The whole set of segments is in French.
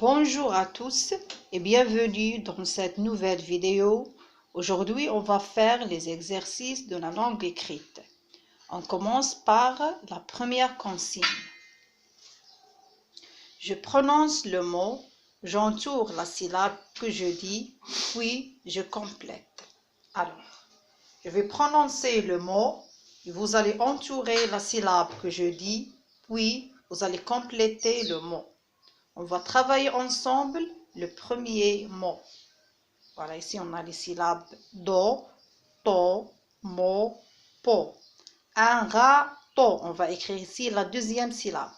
Bonjour à tous et bienvenue dans cette nouvelle vidéo. Aujourd'hui, on va faire les exercices de la langue écrite. On commence par la première consigne. Je prononce le mot, j'entoure la syllabe que je dis, puis je complète. Alors, je vais prononcer le mot et vous allez entourer la syllabe que je dis, puis vous allez compléter le mot. On va travailler ensemble le premier mot. Voilà, ici on a les syllabes do, to, mo, po. Un râteau, on va écrire ici la deuxième syllabe.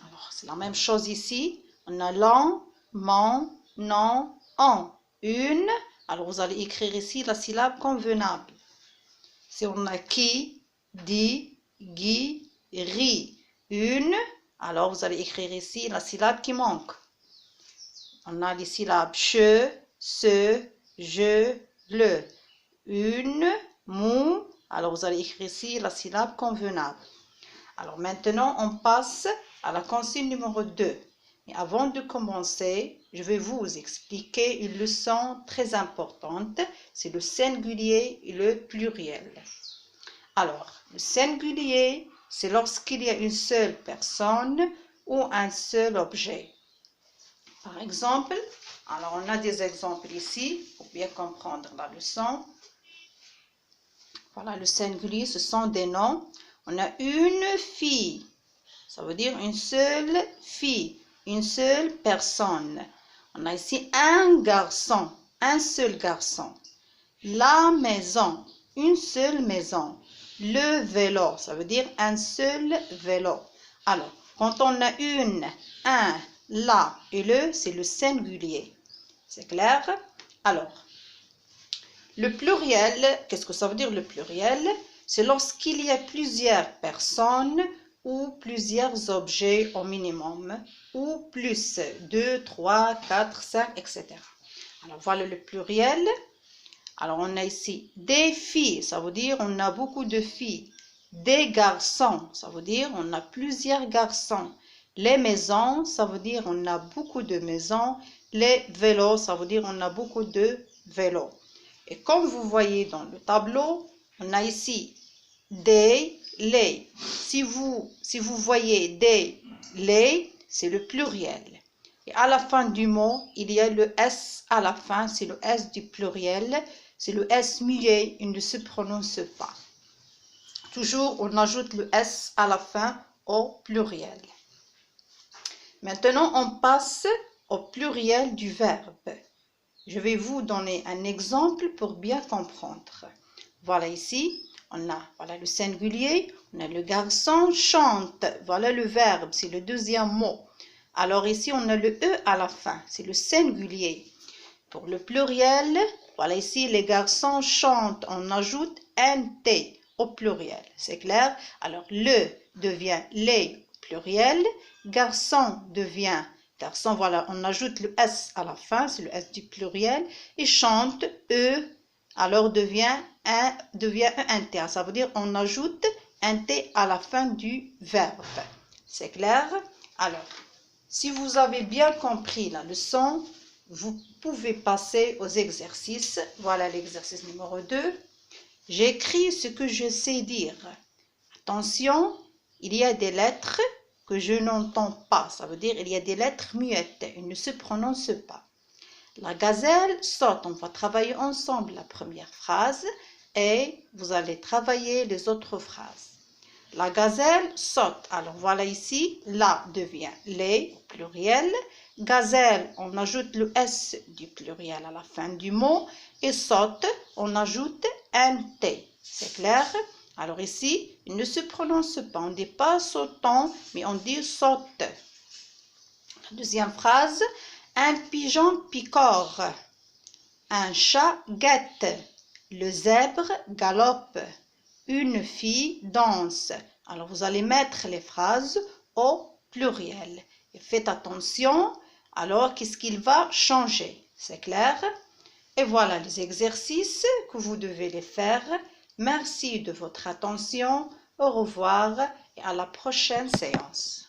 Alors, c'est la même chose ici. On a l'an, man, non, en. Une, alors vous allez écrire ici la syllabe convenable. Si on a qui, di, gui, ri. Une, alors vous allez écrire ici la syllabe qui manque. On a les syllabes che, se, je, le. Une, mou, alors vous allez écrire ici la syllabe convenable. Alors maintenant, on passe à la consigne numéro 2. Mais avant de commencer, je vais vous expliquer une leçon très importante. C'est le singulier et le pluriel. Alors, le singulier, c'est lorsqu'il y a une seule personne ou un seul objet. Par exemple, alors on a des exemples ici pour bien comprendre la leçon. Voilà, le singulier, ce sont des noms. On a une fille, ça veut dire une seule fille, une seule personne. On a ici un garçon, un seul garçon. La maison, une seule maison. Le vélo, ça veut dire un seul vélo. Alors, quand on a une, un, la et le, c'est le singulier. C'est clair? Alors, le pluriel, qu'est-ce que ça veut dire le pluriel? C'est lorsqu'il y a plusieurs personnes ou plusieurs objets au minimum, ou plus, 2, 3, 4, 5, etc. Alors, voilà le pluriel. Alors, on a ici des filles, ça veut dire on a beaucoup de filles. Des garçons, ça veut dire on a plusieurs garçons. Les maisons, ça veut dire on a beaucoup de maisons. Les vélos, ça veut dire on a beaucoup de vélos. Et comme vous voyez dans le tableau, on a ici des, les. Si vous voyez des, les, c'est le pluriel. Et à la fin du mot, il y a le S à la fin, c'est le S du pluriel. C'est le S muet, il ne se prononce pas. Toujours, on ajoute le S à la fin au pluriel. Maintenant, on passe au pluriel du verbe. Je vais vous donner un exemple pour bien comprendre. Voilà ici, on a voilà le singulier, on a le garçon chante. Voilà le verbe, c'est le deuxième mot. Alors ici, on a le E à la fin, c'est le singulier. Pour le pluriel, voilà ici, les garçons chantent. On ajoute un T au pluriel. C'est clair? Alors, le devient les pluriel. Garçon devient garçon. Voilà, on ajoute le S à la fin. C'est le S du pluriel. Et chante, E, alors devient un T. Ça veut dire on ajoute un T à la fin du verbe. C'est clair? Alors, si vous avez bien compris la leçon, vous pouvez passer aux exercices. Voilà l'exercice numéro 2. J'écris ce que je sais dire. Attention, il y a des lettres que je n'entends pas. Ça veut dire il y a des lettres muettes. Elles ne se prononcent pas. La gazelle saute. On va travailler ensemble la première phrase et vous allez travailler les autres phrases. La gazelle saute. Alors voilà ici, la devient les au pluriel. Gazelle, on ajoute le S du pluriel à la fin du mot. Et saute, on ajoute un T. C'est clair? Alors ici, il ne se prononce pas. On ne dit pas sautant, mais on dit saute. La deuxième phrase, un pigeon picore. Un chat guette. Le zèbre galope. Une fille danse. Alors, vous allez mettre les phrases au pluriel. Et faites attention, alors qu'est-ce qu'il va changer? C'est clair? Et voilà les exercices que vous devez les faire. Merci de votre attention. Au revoir et à la prochaine séance.